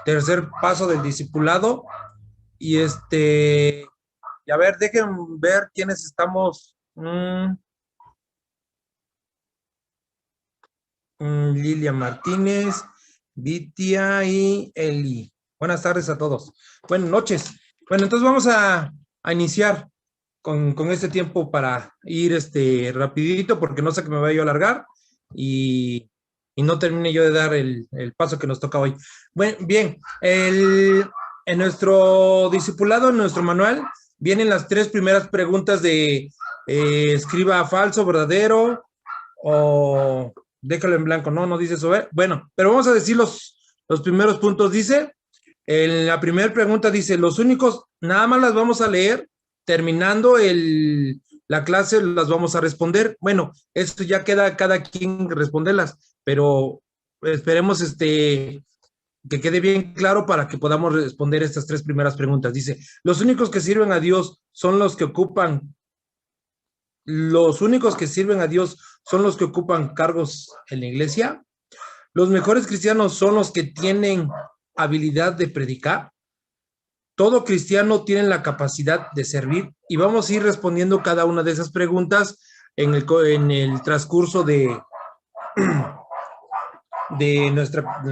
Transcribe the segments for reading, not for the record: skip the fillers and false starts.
tercer paso del discipulado. Y y a ver, dejen ver quiénes estamos. Lilia Martínez, Vitia y Eli. Buenas tardes a todos. Buenas noches. Bueno, entonces vamos a iniciar con este tiempo para ir rapidito, porque no sé que me vaya yo a alargar y no termine yo de dar el paso que nos toca hoy. Bueno, bien, en nuestro discipulado, en nuestro manual, vienen las 3 primeras preguntas de escriba falso, verdadero, o déjalo en blanco. No dice eso. Bueno, pero vamos a decir los primeros puntos. Dice, en la primera pregunta dice, los únicos, nada más las vamos a leer, terminando la clase las vamos a responder. Bueno, esto ya queda cada quien responderlas, pero esperemos que quede bien claro para que podamos responder estas 3 primeras preguntas. Dice, los únicos que sirven a Dios son los que ocupan cargos en la iglesia. Los mejores cristianos son los que tienen habilidad de predicar. Todo cristiano tiene la capacidad de servir, y vamos a ir respondiendo cada una de esas preguntas en el transcurso de nuestra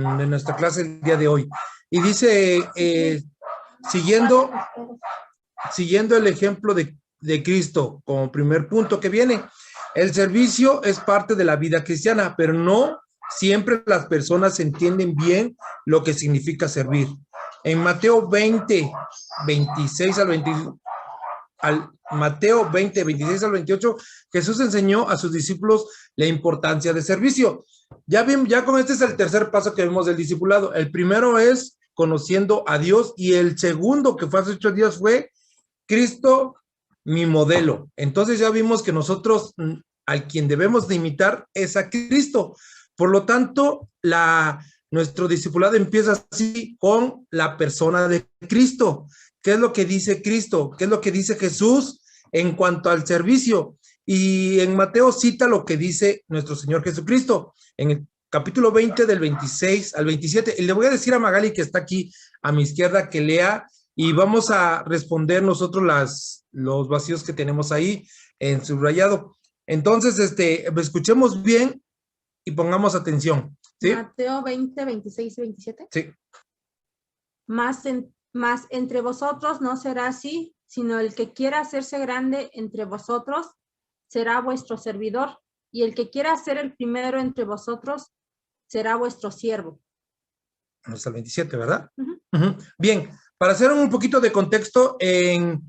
clase el día de hoy. Y dice, siguiendo el ejemplo de Cristo como primer punto que viene, el servicio es parte de la vida cristiana, pero no siempre las personas entienden bien lo que significa servir. En Mateo 20, 26 al 28, Jesús enseñó a sus discípulos la importancia de servicio. Ya como este es el tercer paso que vemos del discipulado. El primero es conociendo a Dios, y el segundo, que fue hace 8 días, fue Cristo, mi modelo. Entonces ya vimos que nosotros al quien debemos de imitar es a Cristo. Por lo tanto, nuestro discipulado empieza así, con la persona de Cristo. ¿Qué es lo que dice Cristo? ¿Qué es lo que dice Jesús en cuanto al servicio? Y en Mateo cita lo que dice nuestro Señor Jesucristo en el capítulo 20, del 26 al 27. Y le voy a decir a Magali, que está aquí a mi izquierda, que lea, y vamos a responder nosotros los vacíos que tenemos ahí en subrayado. Entonces, escuchemos bien y pongamos atención, ¿sí? Mateo 20, 26 y 27. Sí. Mas entre vosotros no será así, sino el que quiera hacerse grande entre vosotros será vuestro servidor, y el que quiera ser el primero entre vosotros será vuestro siervo. Hasta el 27, ¿verdad? Bien, para hacer un poquito de contexto, llegó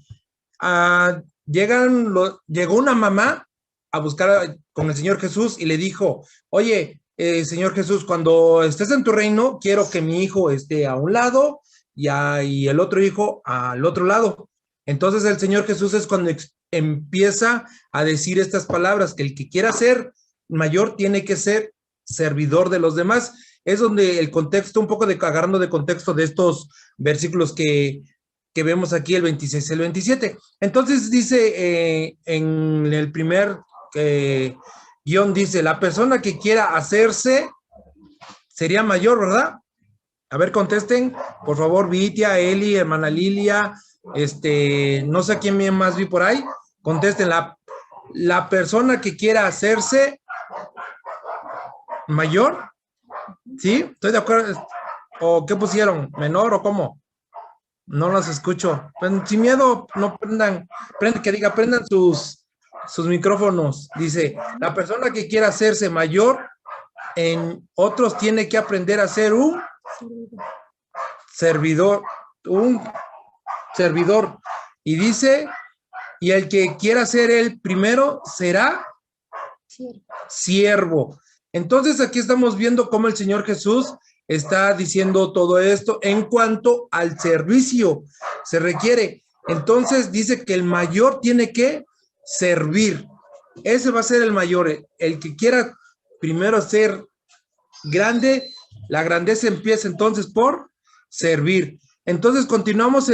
una mamá a buscar con el Señor Jesús y le dijo, oye, Señor Jesús, cuando estés en tu reino, quiero que mi hijo esté a un lado y el otro hijo al otro lado. Entonces el Señor Jesús es cuando empieza a decir estas palabras, que el que quiera ser mayor tiene que ser servidor de los demás. Es donde el contexto, un poco agarrando de contexto de estos versículos que vemos aquí, el 26 y el 27. Entonces dice, en el primer guión dice, la persona que quiera hacerse sería mayor, ¿verdad? A ver, contesten, por favor, Vitia, Eli, hermana Lilia, no sé quién más vi por ahí. Contesten, la persona que quiera hacerse mayor, ¿sí? Estoy de acuerdo. ¿O qué pusieron? ¿Menor o cómo? No los escucho. Sin miedo, no prendan sus micrófonos. Dice, la persona que quiera hacerse mayor en otros tiene que aprender a ser un servidor. Y dice, y el que quiera ser el primero será siervo. Entonces aquí estamos viendo cómo el Señor Jesús está diciendo todo esto en cuanto al servicio se requiere. Entonces dice que el mayor tiene que servir. Ese va a ser el mayor. El que quiera primero ser grande, la grandeza empieza entonces por servir. Entonces continuamos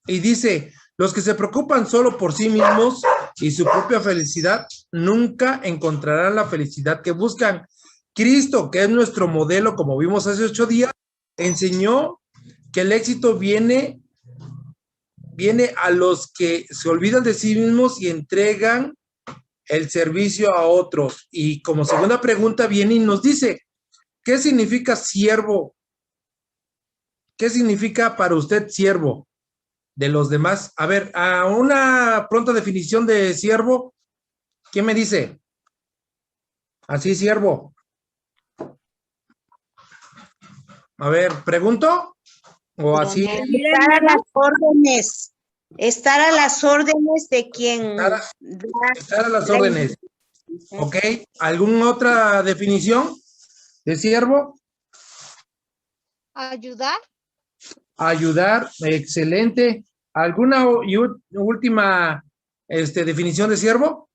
y dice, los que se preocupan solo por sí mismos y su propia felicidad nunca encontrarán la felicidad que buscan. Cristo, que es nuestro modelo, como vimos hace 8 días, enseñó que el éxito viene a los que se olvidan de sí mismos y entregan el servicio a otros. Y como segunda pregunta viene y nos dice, ¿qué significa siervo? ¿Qué significa para usted siervo de los demás? A ver, a una pronta definición de siervo, ¿quién me dice? Así, siervo. A ver, ¿pregunto? ¿O así? Estar a las órdenes. Estar a las órdenes de quien Estar a las órdenes. ¿Ok? ¿Alguna otra definición de siervo? Ayudar. Ayudar, excelente. ¿Alguna última definición de siervo?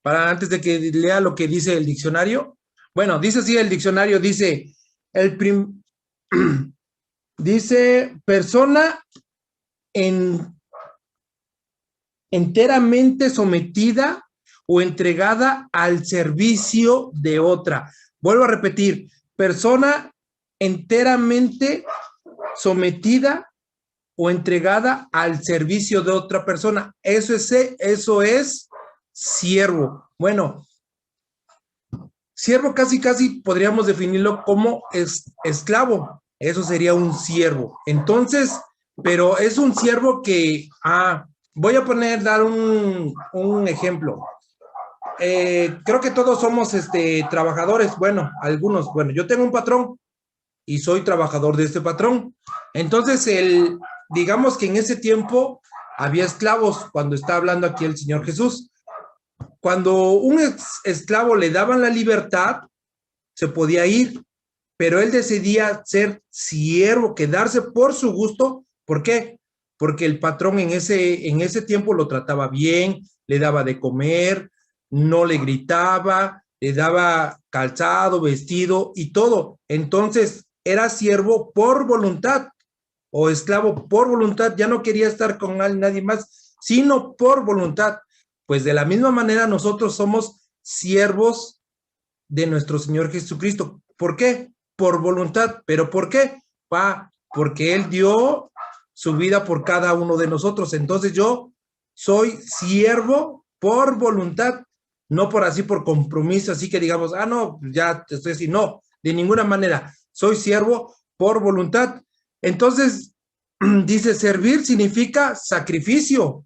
Para antes de que lea lo que dice el diccionario. Bueno, dice así el diccionario, dice, dice persona enteramente sometida o entregada al servicio de otra. Vuelvo a repetir, persona enteramente sometida o entregada al servicio de otra persona. Eso es siervo. Bueno, siervo casi podríamos definirlo como esclavo. Eso sería un siervo. Entonces, pero es un siervo que, voy a dar un ejemplo. Creo que todos somos trabajadores, bueno, algunos, bueno, yo tengo un patrón y soy trabajador de este patrón. Entonces, digamos que en ese tiempo había esclavos, cuando está hablando aquí el Señor Jesús. Cuando un esclavo le daban la libertad, se podía ir, pero él decidía ser siervo, quedarse por su gusto. ¿Por qué? Porque el patrón en ese tiempo lo trataba bien, le daba de comer, no le gritaba, le daba calzado, vestido y todo. Entonces, era siervo por voluntad o esclavo por voluntad. Ya no quería estar con nadie más, sino por voluntad. Pues de la misma manera nosotros somos siervos de nuestro Señor Jesucristo. ¿Por qué? Por voluntad. ¿Pero por qué? Porque Él dio su vida por cada uno de nosotros. Entonces yo soy siervo por voluntad, no por compromiso, así que digamos, no, ya estoy así. No, de ninguna manera. Soy siervo por voluntad. Entonces, dice, servir significa sacrificio,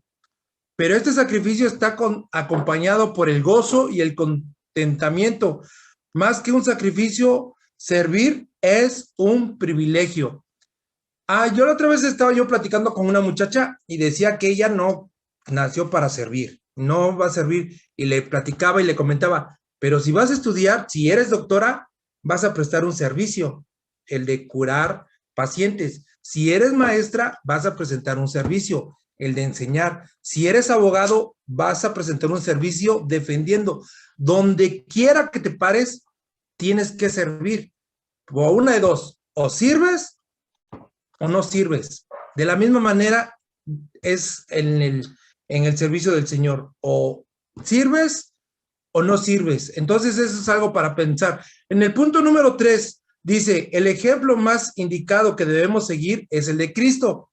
pero este sacrificio está acompañado por el gozo y el contentamiento. Más que un sacrificio, servir es un privilegio. Yo la otra vez estaba yo platicando con una muchacha y decía que ella no nació para servir, no va a servir, y le platicaba y le comentaba, pero si vas a estudiar, si eres doctora, vas a prestar un servicio, el de curar pacientes. Si eres maestra, vas a presentar un servicio, el de enseñar. Si eres abogado, vas a presentar un servicio defendiendo. Donde quiera que te pares, tienes que servir. O una de dos, o sirves o no sirves. De la misma manera es en el servicio del Señor. O sirves o no sirves. Entonces eso es algo para pensar. En el punto número 3 dice, el ejemplo más indicado que debemos seguir es el de Cristo,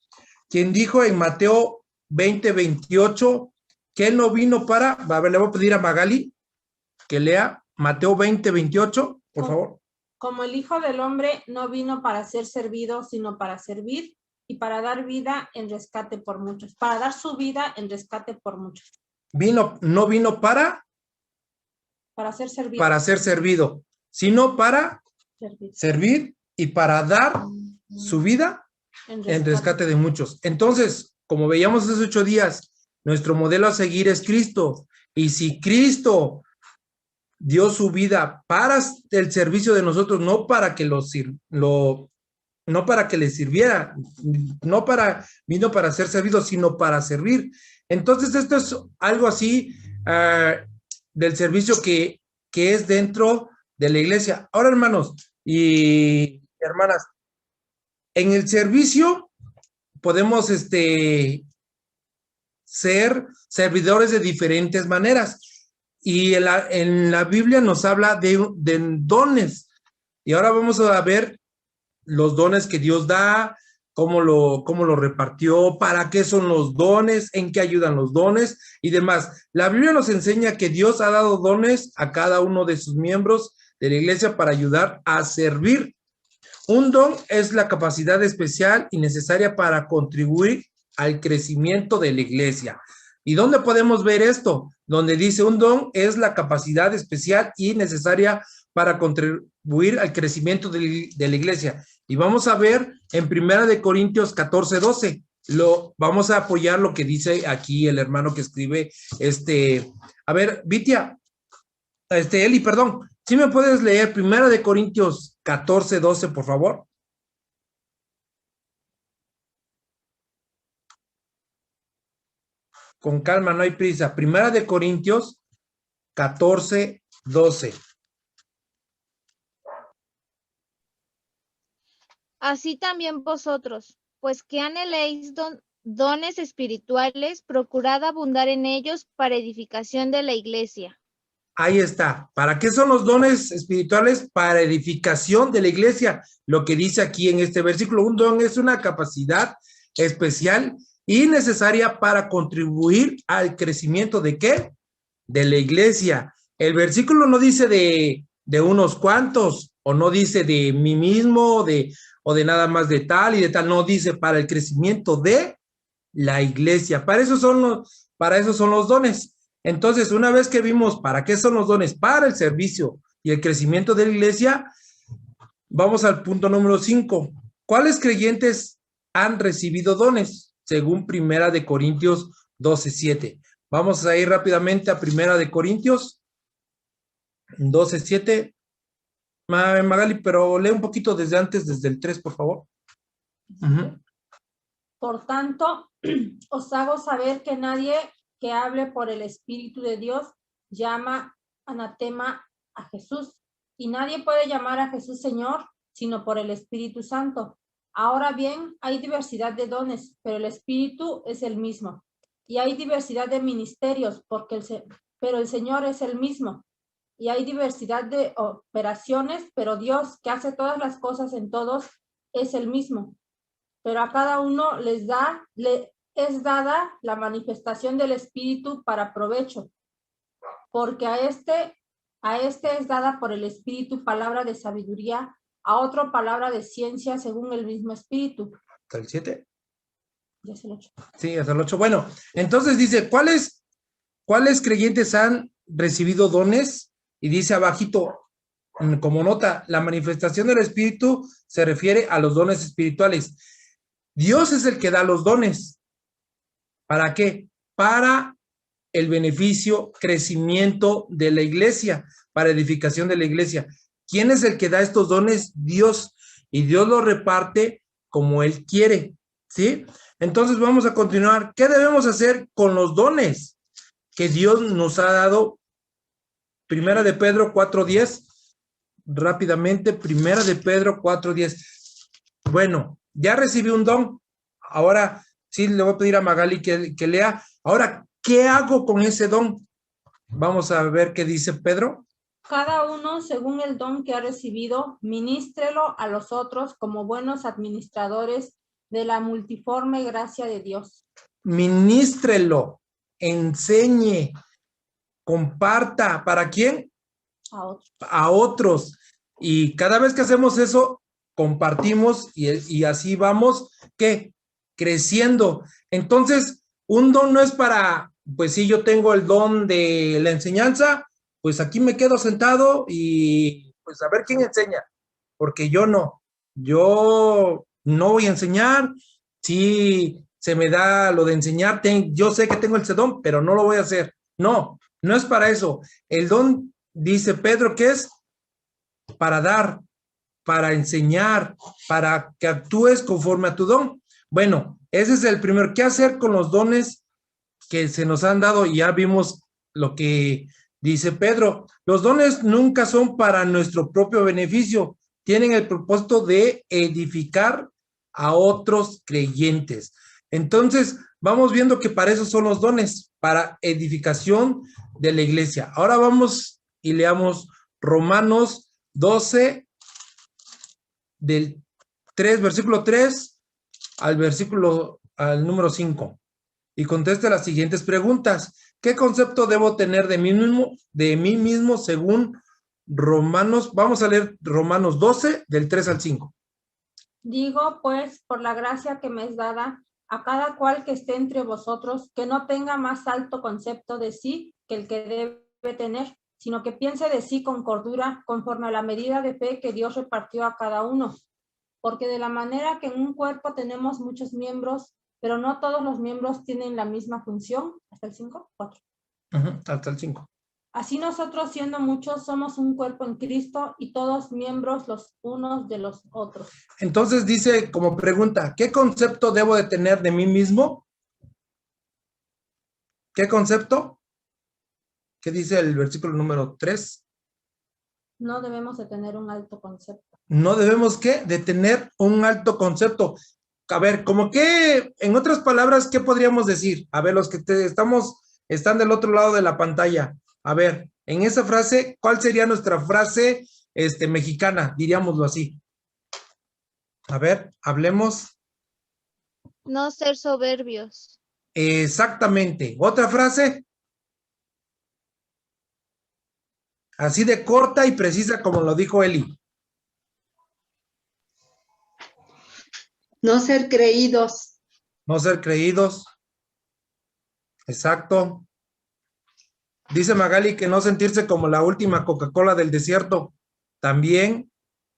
quien dijo en Mateo 20:28 que Él no vino para, a ver, le voy a pedir a Magali que lea Mateo 20:28, por favor. Como el Hijo del Hombre no vino para ser servido, sino para servir y para dar vida en rescate por muchos, para dar su vida en rescate por muchos. No vino para ser servido. Para ser servido, sino para servir y para dar su vida en rescate de muchos. Entonces, como veíamos hace 8 días, nuestro modelo a seguir es Cristo. Y si Cristo dio su vida para el servicio de nosotros, no para que no para que le sirviera, vino para ser servido, sino para servir. Entonces, esto es algo así del servicio que es dentro de la iglesia. Ahora, hermanos y hermanas, en el servicio podemos ser servidores de diferentes maneras. Y en la Biblia nos habla de dones. Y ahora vamos a ver los dones que Dios da, cómo lo repartió, para qué son los dones, en qué ayudan los dones y demás. La Biblia nos enseña que Dios ha dado dones a cada uno de sus miembros de la iglesia para ayudar a servir. Un don es la capacidad especial y necesaria para contribuir al crecimiento de la iglesia. ¿Y dónde podemos ver esto? Donde dice un don es la capacidad especial y necesaria para contribuir al crecimiento de la iglesia. Y vamos a ver en 1 Corintios 14:12. Vamos a apoyar lo que dice aquí el hermano que escribe a ver, Vitia, Eli, perdón. ¿Sí me puedes leer 1 Corintios 14:12, por favor? Con calma, no hay prisa. 1 Corintios 14:12. Así también vosotros, pues que anheléis dones espirituales, procurad abundar en ellos para edificación de la iglesia. Ahí está. ¿Para qué son los dones espirituales? Para edificación de la iglesia. Lo que dice aquí en este versículo, un don es una capacidad especial y necesaria para contribuir al crecimiento ¿de qué? De la iglesia. El versículo no dice de unos cuantos, o no dice de mí mismo, o de nada más de tal y de tal, no, dice para el crecimiento de la iglesia. Para eso son los dones. Entonces, una vez que vimos para qué son los dones, para el servicio y el crecimiento de la iglesia, vamos al punto número 5. ¿Cuáles creyentes han recibido dones? Según 1 Corintios 12:7. Vamos a ir rápidamente a 1 Corintios 12:7. Magali, pero lee un poquito desde antes, desde el 3, por favor. Por tanto, os hago saber que nadie que hable por el Espíritu de Dios llama anatema a Jesús, y nadie puede llamar a Jesús Señor, sino por el Espíritu Santo. Ahora bien, hay diversidad de dones, pero el Espíritu es el mismo. Y hay diversidad de ministerios, pero el Señor es el mismo. Y hay diversidad de operaciones, pero Dios, que hace todas las cosas en todos, es el mismo. Pero a cada uno es dada la manifestación del Espíritu para provecho, porque a este es dada por el Espíritu palabra de sabiduría, a otro palabra de ciencia según el mismo Espíritu. ¿Hasta el 7? Ya es el 8. Sí, hasta el 8. Bueno, entonces dice, ¿cuáles creyentes han recibido dones? Y dice abajito, como nota, la manifestación del Espíritu se refiere a los dones espirituales. Dios es el que da los dones. ¿Para qué? Para el beneficio, crecimiento de la iglesia, para edificación de la iglesia. ¿Quién es el que da estos dones? Dios. Y Dios los reparte como Él quiere, ¿sí? Entonces vamos a continuar. ¿Qué debemos hacer con los dones que Dios nos ha dado? 1 de Pedro 4:10. Rápidamente, 1 de Pedro 4:10. Bueno, ya recibí un don. Ahora sí le voy a pedir a Magali que lea. Ahora, ¿qué hago con ese don? Vamos a ver qué dice Pedro. Cada uno, según el don que ha recibido, ministrelo a los otros como buenos administradores de la multiforme gracia de Dios. Ministrelo, enseñe, comparta. ¿Para quién? A otros. A otros. Y cada vez que hacemos eso, compartimos y así vamos, ¿qué? Creciendo. Entonces, un don no es para, pues si yo tengo el don de la enseñanza, pues aquí me quedo sentado y pues a ver quién enseña, porque yo no voy a enseñar. Si se me da lo de enseñar, yo sé que tengo ese don, pero no lo voy a hacer. No es para eso. El don, dice Pedro, que es para dar, para enseñar, para que actúes conforme a tu don. Bueno, ese es el primero. ¿Qué hacer con los dones que se nos han dado? Y ya vimos lo que dice Pedro. Los dones nunca son para nuestro propio beneficio. Tienen el propósito de edificar a otros creyentes. Entonces, vamos viendo que para eso son los dones, para edificación de la iglesia. Ahora vamos y leamos Romanos 12, del 3, versículo 3 al número 5. Y conteste las siguientes preguntas. ¿Qué concepto debo tener de mí mismo según Romanos? Vamos a leer Romanos 12, del 3 al 5. Digo, pues, por la gracia que me es dada, a cada cual que esté entre vosotros, que no tenga más alto concepto de sí que el que debe tener, sino que piense de sí con cordura, conforme a la medida de fe que Dios repartió a cada uno. Porque de la manera que en un cuerpo tenemos muchos miembros, pero no todos los miembros tienen la misma función. ¿Hasta el 5? 4. Hasta el 5. Así nosotros, siendo muchos, somos un cuerpo en Cristo y todos miembros los unos de los otros. Entonces dice como pregunta, ¿qué concepto debo de tener de mí mismo? ¿Qué concepto? ¿Qué dice el versículo número 3? No debemos de tener un alto concepto. No debemos, ¿qué? De tener un alto concepto. A ver, como que, en otras palabras, ¿qué podríamos decir? A ver, los que están del otro lado de la pantalla. A ver, en esa frase, ¿cuál sería nuestra frase mexicana? Diríamoslo así. A ver, hablemos. No ser soberbios. Exactamente. ¿Otra frase? Así de corta y precisa como lo dijo Eli. No ser creídos. No ser creídos. Exacto. Dice Magali que no sentirse como la última Coca-Cola del desierto. También.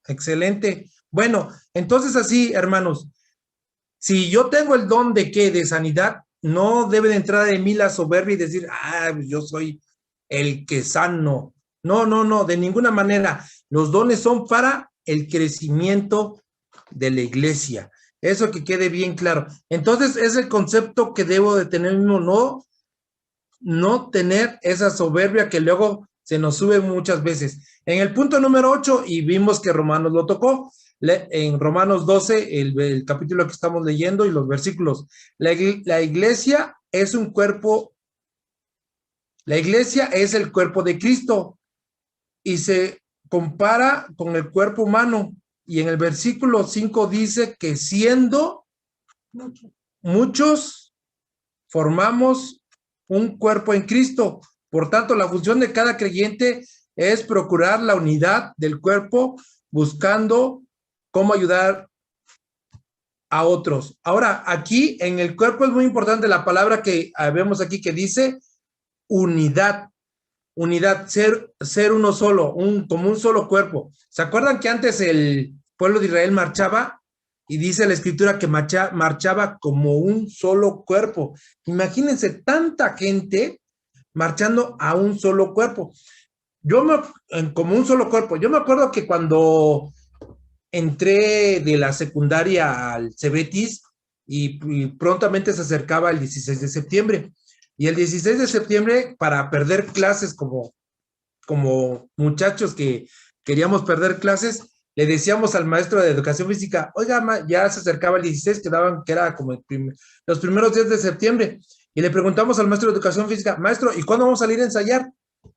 Excelente. Bueno, entonces así, hermanos, si yo tengo el don de ¿qué? De sanidad, no debe de entrar en mí la soberbia y decir, yo soy el que sano. No, no, no, de ninguna manera. Los dones son para el crecimiento de la iglesia. Eso que quede bien claro. Entonces, es el concepto que debo de tener mismo, no tener esa soberbia que luego se nos sube muchas veces. En el punto número 8, y vimos que Romanos lo tocó, en Romanos 12, el capítulo que estamos leyendo y los versículos, la iglesia es un cuerpo, la iglesia es el cuerpo de Cristo y se compara con el cuerpo humano. Y en el versículo 5 dice que siendo muchos, formamos un cuerpo en Cristo. Por tanto, la función de cada creyente es procurar la unidad del cuerpo, buscando cómo ayudar a otros. Ahora, aquí en el cuerpo es muy importante la palabra que vemos aquí que dice unidad. Unidad, ser uno solo, como un solo cuerpo. ¿Se acuerdan que antes el pueblo de Israel marchaba? Y dice la escritura que marchaba como un solo cuerpo. Imagínense tanta gente marchando a un solo cuerpo. Como un solo cuerpo. Yo me acuerdo que cuando entré de la secundaria al Cebetis y prontamente se acercaba el 16 de septiembre. Y el 16 de septiembre, para perder clases como muchachos que queríamos perder clases, le decíamos al maestro de educación física, oiga, ya se acercaba el 16, que era como los primeros días de septiembre. Y le preguntamos al maestro de educación física, maestro, ¿y cuándo vamos a salir a ensayar?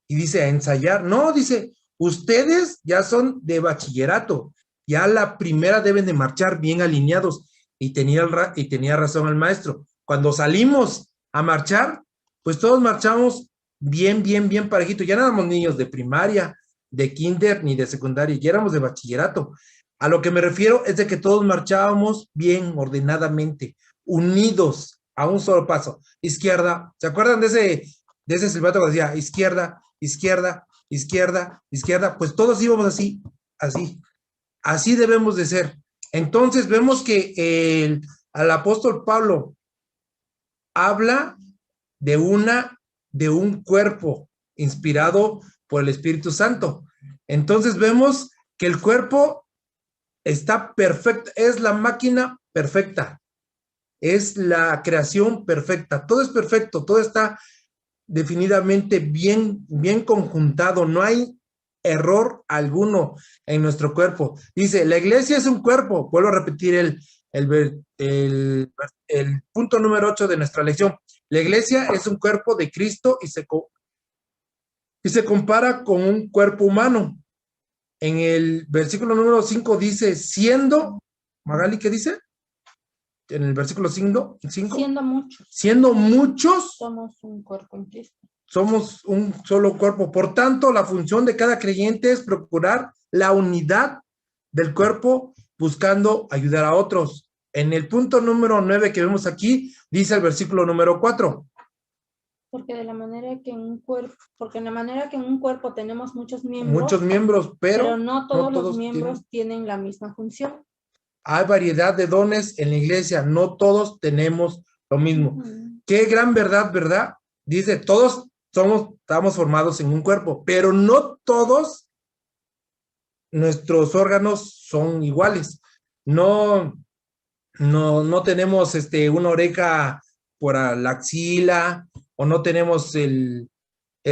Y dice, ¿a ensayar? No, dice, ustedes ya son de bachillerato, ya la primera deben de marchar bien alineados. Y tenía razón el maestro. Cuando salimos a marchar, pues todos marchamos bien parejito. Ya no éramos niños de primaria, de kinder, ni de secundaria, ya éramos de bachillerato. A lo que me refiero es de que todos marchábamos bien, ordenadamente, unidos, a un solo paso. Izquierda, ¿se acuerdan de ese silbato que decía izquierda, izquierda, izquierda, izquierda? Pues todos íbamos así. Así debemos de ser. Entonces vemos que al apóstol Pablo habla de un cuerpo inspirado por el Espíritu Santo. Entonces vemos que el cuerpo está perfecto, es la máquina perfecta, es la creación perfecta, todo es perfecto, todo está definidamente bien conjuntado, no hay error alguno en nuestro cuerpo. Dice, la iglesia es un cuerpo, vuelvo a repetir el punto número 8 de nuestra lección. La iglesia es un cuerpo de Cristo y se compara con un cuerpo humano. En el versículo número 5 dice, siendo Magali, ¿qué dice? En el versículo 5. Siendo muchos, Siendo muchos, somos un cuerpo en Cristo. somos un solo cuerpo. Por tanto, la función de cada creyente es procurar la unidad del cuerpo, buscando ayudar a otros. En el punto número 9 que vemos aquí, dice el versículo número 4. Porque de la manera que en un cuerpo, porque en la manera que en un cuerpo tenemos muchos miembros, Muchos miembros, pero pero no todos los todos miembros tienen la misma función. hay variedad de dones en la iglesia, no todos tenemos lo mismo. Ujú. Qué gran verdad, ¿verdad? Dice, todos estamos formados en un cuerpo, pero no todos nuestros órganos son iguales. No tenemos una oreja por la axila, o no tenemos el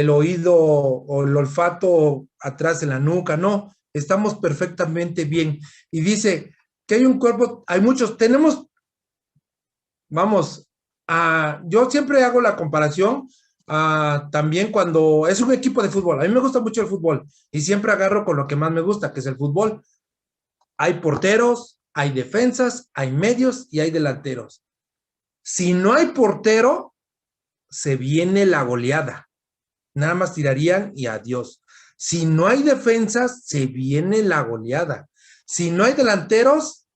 oído o el olfato atrás en la nuca, no, estamos perfectamente bien. Y dice que hay un cuerpo, hay muchos, vamos, yo siempre hago la comparación también cuando es un equipo de fútbol. A mí me gusta mucho el fútbol y siempre agarro con lo que más me gusta, que es el fútbol. Hay porteros, hay defensas, hay medios y hay delanteros. Si no hay portero, se viene la goleada. Nada más tirarían y adiós. Si no hay defensas, se viene la goleada. Si no hay delanteros,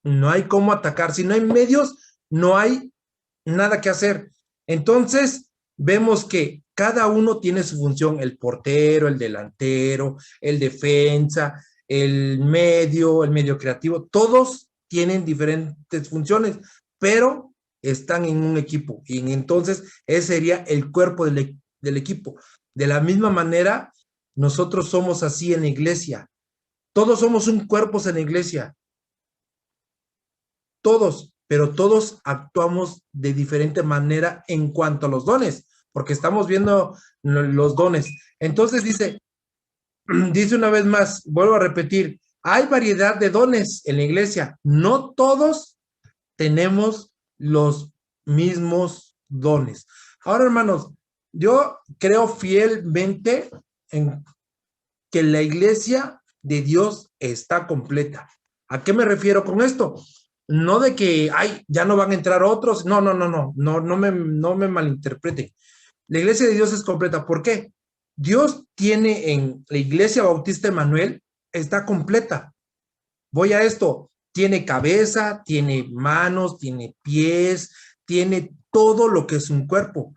no hay cómo atacar. Si no hay medios, no hay nada que hacer. Entonces, vemos que cada uno tiene su función, el portero, el delantero, el defensa, el medio creativo, todos tienen diferentes funciones, pero están en un equipo. Y entonces, ese sería el cuerpo del equipo. De la misma manera, nosotros somos así en la iglesia. Todos somos un cuerpo en la iglesia. Todos, pero todos actuamos de diferente manera en cuanto a los dones, porque estamos viendo los dones. Entonces dice una vez más, vuelvo a repetir, hay variedad de dones en la iglesia. No todos tenemos los mismos dones. Ahora, hermanos, yo creo fielmente en que la iglesia de Dios está completa. ¿A qué me refiero con esto? No de que, ya no van a entrar otros. No me malinterpreten. La iglesia de Dios es completa. ¿Por qué? Dios tiene en la iglesia Bautista Emanuel, está completa. Voy a esto, tiene cabeza, tiene manos, tiene pies, tiene todo lo que es un cuerpo.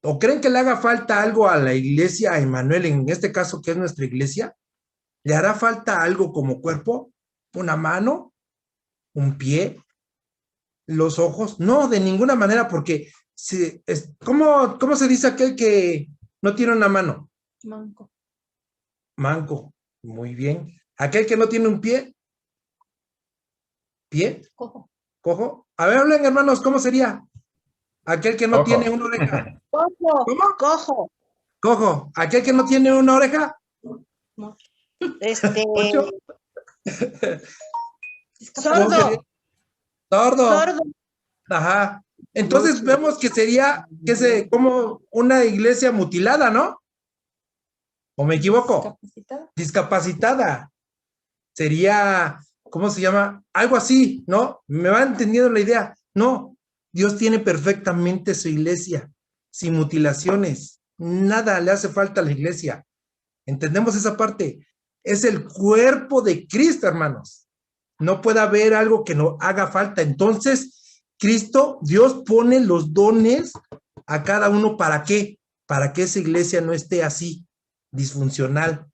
¿O creen que le haga falta algo a la iglesia, a Emanuel, en este caso que es nuestra iglesia? ¿Le hará falta algo como cuerpo? ¿Una mano? ¿Un pie? ¿Los ojos? No, de ninguna manera, porque ¿cómo se dice aquel que no tiene una mano? Manco. Manco. Muy bien. ¿Aquel que no tiene un pie? ¿Pie? Cojo. ¿Cojo? A ver, hablen, hermanos, ¿cómo sería? Aquel que no tiene una oreja. Cojo, ¿Cómo? cojo. Cojo. ¿Aquel que no tiene una oreja? No. ¿Ocho? ¿Cómo sería? Sordo, Sordo. sordo. Ajá. Entonces vemos que sería como una iglesia mutilada, ¿no? ¿O me equivoco? Discapacitada. Discapacitada. Sería, ¿cómo se llama? Algo así, ¿no? ¿Me va entendiendo la idea? No. Dios tiene perfectamente su iglesia, sin mutilaciones. Nada le hace falta a la iglesia. ¿Entendemos esa parte? Es el cuerpo de Cristo, hermanos. No puede haber algo que no haga falta. Entonces, Dios pone los dones a cada uno. ¿Para qué? Para que esa iglesia no esté así, disfuncional,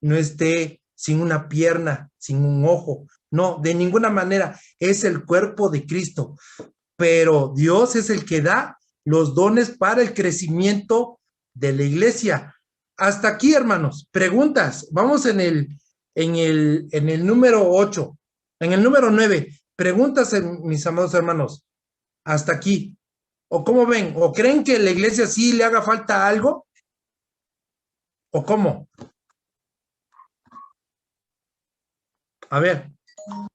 no esté sin una pierna, sin un ojo. No, de ninguna manera. Es el cuerpo de Cristo. Pero Dios es el que da los dones para el crecimiento de la iglesia. Hasta aquí, hermanos. Preguntas. Vamos en el número 8. En el número 9. Preguntas, mis amados hermanos. Hasta aquí. ¿O cómo ven? ¿O creen que la iglesia sí le haga falta algo? ¿O cómo? A ver,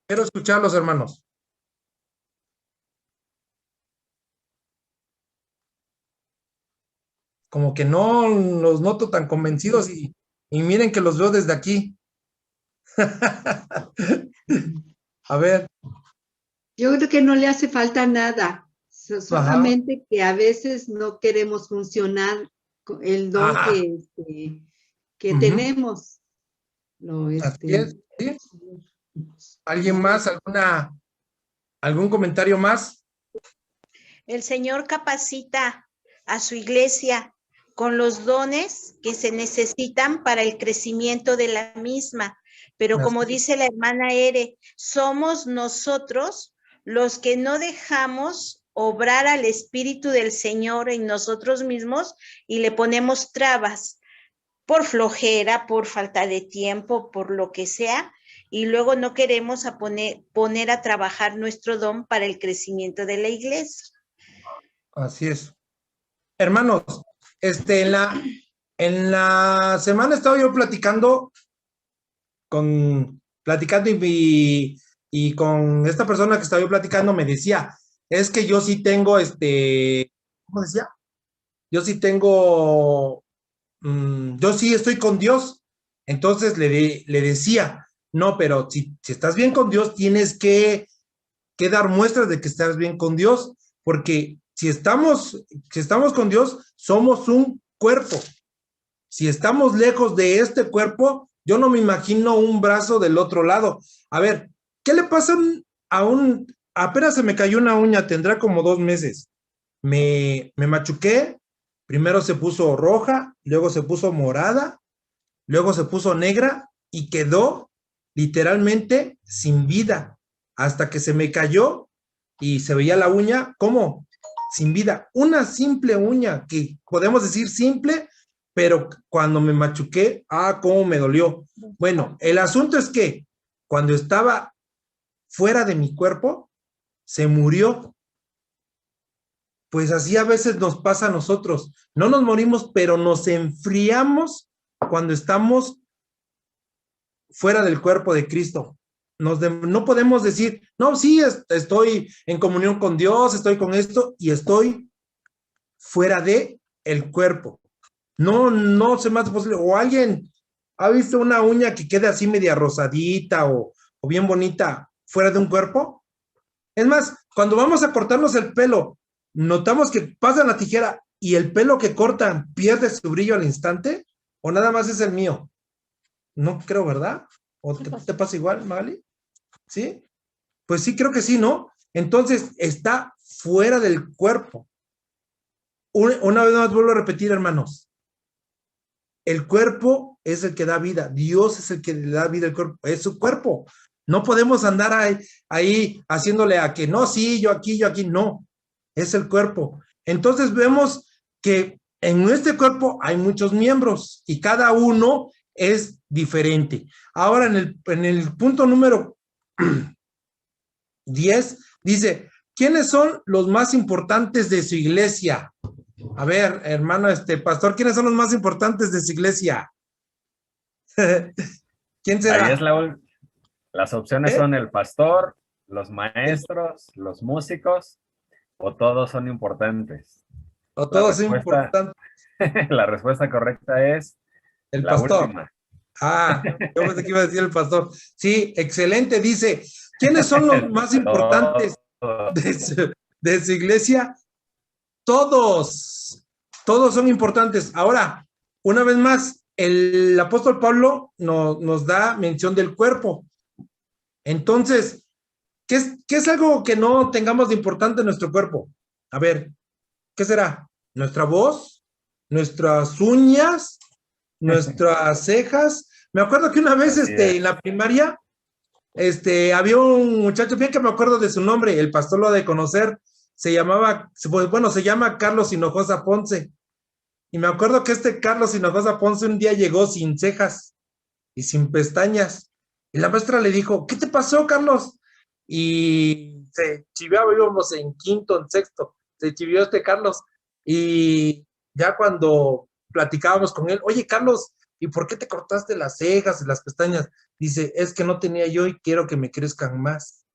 quiero escucharlos, hermanos. Como que no los noto tan convencidos y miren que los veo desde aquí. A ver. Yo creo que no le hace falta nada, Ajá. solamente que a veces no queremos funcionar con el don Ajá. que Ujú. tenemos. Así es, ¿sí? ¿Alguien más? ¿Algún comentario más? El Señor capacita a su iglesia con los dones que se necesitan para el crecimiento de la misma. Pero como Así es. dice la hermana Ere, somos nosotros los que no dejamos obrar al Espíritu del Señor en nosotros mismos y le ponemos trabas por flojera, por falta de tiempo, por lo que sea, y luego no queremos poner a trabajar nuestro don para el crecimiento de la iglesia. Así es. Hermanos, en la semana estaba yo platicando y con esta persona que estaba yo platicando me decía, es que yo sí tengo, ¿cómo decía? Yo sí tengo, yo sí estoy con Dios. Entonces le decía, no, pero si estás bien con Dios, tienes que dar muestras de que estás bien con Dios, porque si estamos con Dios, somos un cuerpo. Si estamos lejos de este cuerpo, yo no me imagino un brazo del otro lado. A ver, ¿qué le pasa apenas se me cayó una uña, tendrá como 2 meses. Me machuqué, primero se puso roja, luego se puso morada, luego se puso negra y quedó literalmente sin vida, hasta que se me cayó y se veía la uña, ¿cómo? Sin vida. Una simple uña, que podemos decir simple, pero cuando me machuqué, cómo me dolió. Bueno, el asunto es que cuando estaba fuera de mi cuerpo, se murió. Pues así a veces nos pasa a nosotros. No nos morimos, pero nos enfriamos cuando estamos fuera del cuerpo de Cristo. No podemos decir, no, sí, estoy en comunión con Dios, estoy con esto y estoy fuera de el cuerpo. No se me hace posible. O alguien ha visto una uña que queda así media rosadita o bien bonita fuera de un cuerpo. Es más, cuando vamos a cortarnos el pelo, notamos que pasa la tijera y el pelo que cortan pierde su brillo al instante, o nada más es el mío. No creo, ¿verdad? ¿O te pasa igual, Magali? ¿Sí? Pues sí, creo que sí, ¿no? Entonces, está fuera del cuerpo. Una vez más vuelvo a repetir, hermanos. El cuerpo es el que da vida. Dios es el que le da vida al cuerpo. Es su cuerpo. No podemos andar ahí haciéndole a que no, sí, yo aquí, no. Es el cuerpo. Entonces vemos que en este cuerpo hay muchos miembros y cada uno es diferente. Ahora en el punto número 10 dice, ¿quiénes son los más importantes de su iglesia? A ver, hermano, pastor, ¿quiénes son los más importantes de su iglesia? ¿Quién será? Ahí es las opciones son el pastor, los maestros, los músicos, o todos son importantes. O todos son importantes. La respuesta correcta es el la pastor. Última. Yo pensé que iba a decir el pastor. Sí, excelente. Dice, ¿quiénes son los más importantes de su iglesia? Todos son importantes. Ahora, una vez más, el apóstol Pablo nos da mención del cuerpo. Entonces, ¿qué es algo que no tengamos de importante en nuestro cuerpo? A ver, ¿qué será? ¿Nuestra voz? ¿Nuestras uñas? ¿Nuestras cejas? Me acuerdo que una vez en la primaria, había un muchacho, bien que me acuerdo de su nombre, el pastor lo ha de conocer, se llama Carlos Hinojosa Ponce. Y me acuerdo que Carlos Hinojosa Ponce un día llegó sin cejas y sin pestañas. Y la maestra le dijo, ¿qué te pasó, Carlos? Y se chiviaba, íbamos en quinto, en sexto, se chivió Carlos. Y ya cuando platicábamos con él, oye, Carlos, ¿y por qué te cortaste las cejas y las pestañas? Dice, es que no tenía yo y quiero que me crezcan más.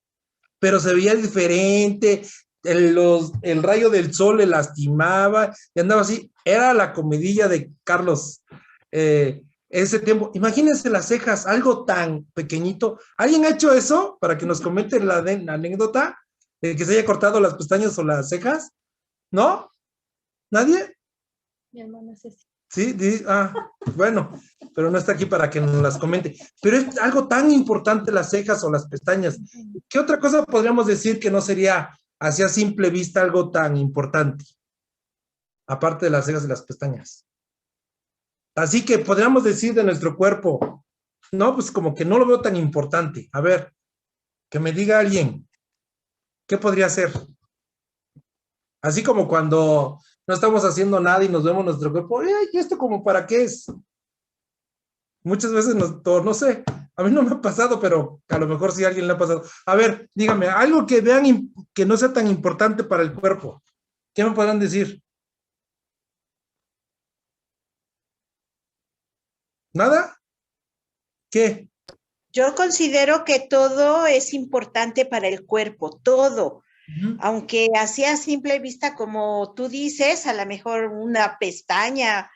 Pero se veía diferente, el rayo del sol le lastimaba y andaba así. Era la comidilla de Carlos. ese tiempo. Imagínense las cejas, algo tan pequeñito. ¿Alguien ha hecho eso? Para que nos comente la anécdota de que se haya cortado las pestañas o las cejas. ¿No? ¿Nadie? Mi hermana Ceci. Sí, bueno, pero no está aquí para que nos las comente. Pero es algo tan importante las cejas o las pestañas. ¿Qué otra cosa podríamos decir que no sería así a simple vista algo tan importante? Aparte de las cejas y las pestañas. Así que podríamos decir de nuestro cuerpo, no, pues como que no lo veo tan importante. A ver, que me diga alguien, ¿qué podría ser? Así como cuando no estamos haciendo nada y nos vemos nuestro cuerpo, ¿y esto como para qué es? Muchas veces no sé, a mí no me ha pasado, pero a lo mejor sí a alguien le ha pasado. A ver, dígame, algo que vean que no sea tan importante para el cuerpo. ¿Qué me podrán decir? ¿Nada? ¿Qué? Yo considero que todo es importante para el cuerpo, todo. Aunque así a simple vista, como tú dices, a lo mejor una pestaña,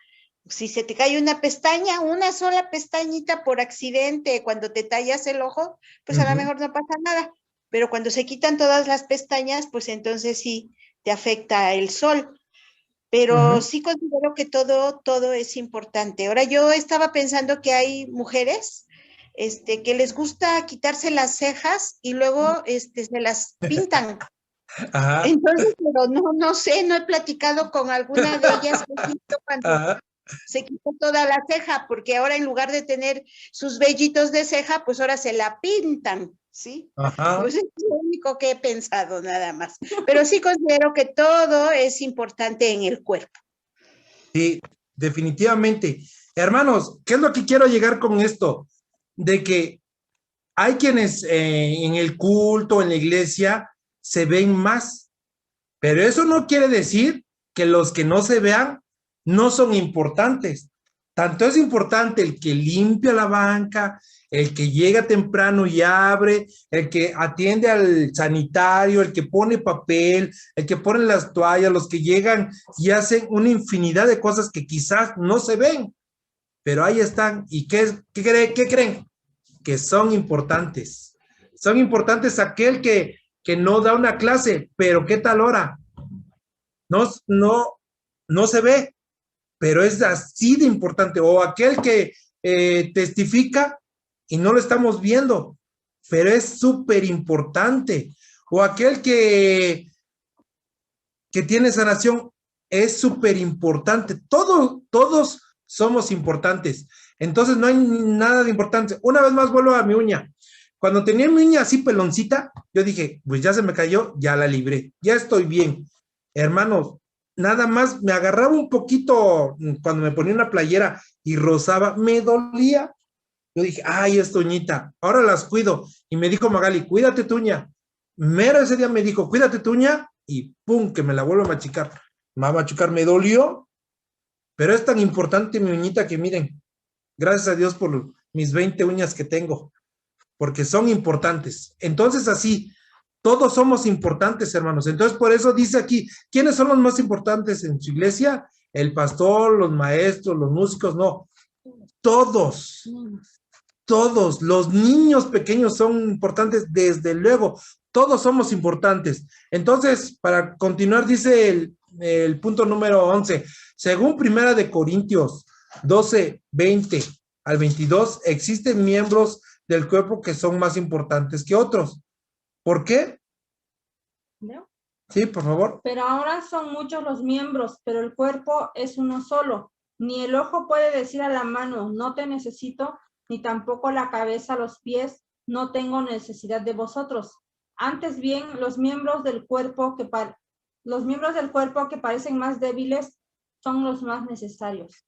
si se te cae una pestaña, una sola pestañita por accidente, cuando te tallas el ojo, pues a lo mejor no pasa nada. Pero cuando se quitan todas las pestañas, pues entonces sí te afecta el sol. Pero sí considero que todo es importante. Ahora yo estaba pensando que hay mujeres que les gusta quitarse las cejas y luego se las pintan. Ajá. Entonces, pero no sé, no he platicado con alguna de ellas cuando se quitó toda la ceja, porque ahora en lugar de tener sus vellitos de ceja, pues ahora se la pintan, ¿sí? Ajá. Pues es lo único que he pensado nada más. Pero sí considero que todo es importante en el cuerpo. Sí, definitivamente. Hermanos, ¿qué es lo que quiero llegar con esto? De que hay quienes en el culto, en la iglesia, se ven más, pero eso no quiere decir que los que no se vean no son importantes. Tanto es importante el que limpia la banca, el que llega temprano y abre, el que atiende al sanitario, el que pone papel, el que pone las toallas, los que llegan y hacen una infinidad de cosas que quizás no se ven, pero ahí están. ¿Y qué creen? Que son importantes. Son importantes aquel que no da una clase, pero ¿qué tal hora? No se ve, pero es así de importante. O aquel que testifica y no lo estamos viendo, pero es súper importante. O aquel que tiene sanación, es súper importante. Todos somos importantes. Entonces no hay nada de importancia. Una vez más vuelvo a mi uña. Cuando tenía mi uña así peloncita, yo dije, pues ya se me cayó, ya la libré, ya estoy bien. Hermanos, nada más me agarraba un poquito cuando me ponía una playera y rozaba, me dolía. Yo dije, ay, esta uñita, ahora las cuido. Y me dijo Magali, cuídate tu uña. Mero ese día me dijo, cuídate tu uña, y pum, que me la vuelvo a machucar. Me va a machucar, me dolió, pero es tan importante mi uñita que miren, gracias a Dios por mis 20 uñas que tengo, porque son importantes. Entonces así, todos somos importantes, hermanos. Entonces por eso dice aquí, ¿quiénes son los más importantes en su iglesia? El pastor, los maestros, los músicos, no. Todos, los niños pequeños son importantes, desde luego, todos somos importantes. Entonces, para continuar, dice el punto número 11, según Primera de Corintios 12, 20 al 22, existen miembros del cuerpo que son más importantes que otros. ¿Por qué? ¿No? Sí, por favor. Pero ahora son muchos los miembros, pero el cuerpo es uno solo. Ni el ojo puede decir a la mano, no te necesito, ni tampoco la cabeza a los pies, no tengo necesidad de vosotros. Antes bien, los miembros del cuerpo que parecen más débiles son los más necesarios.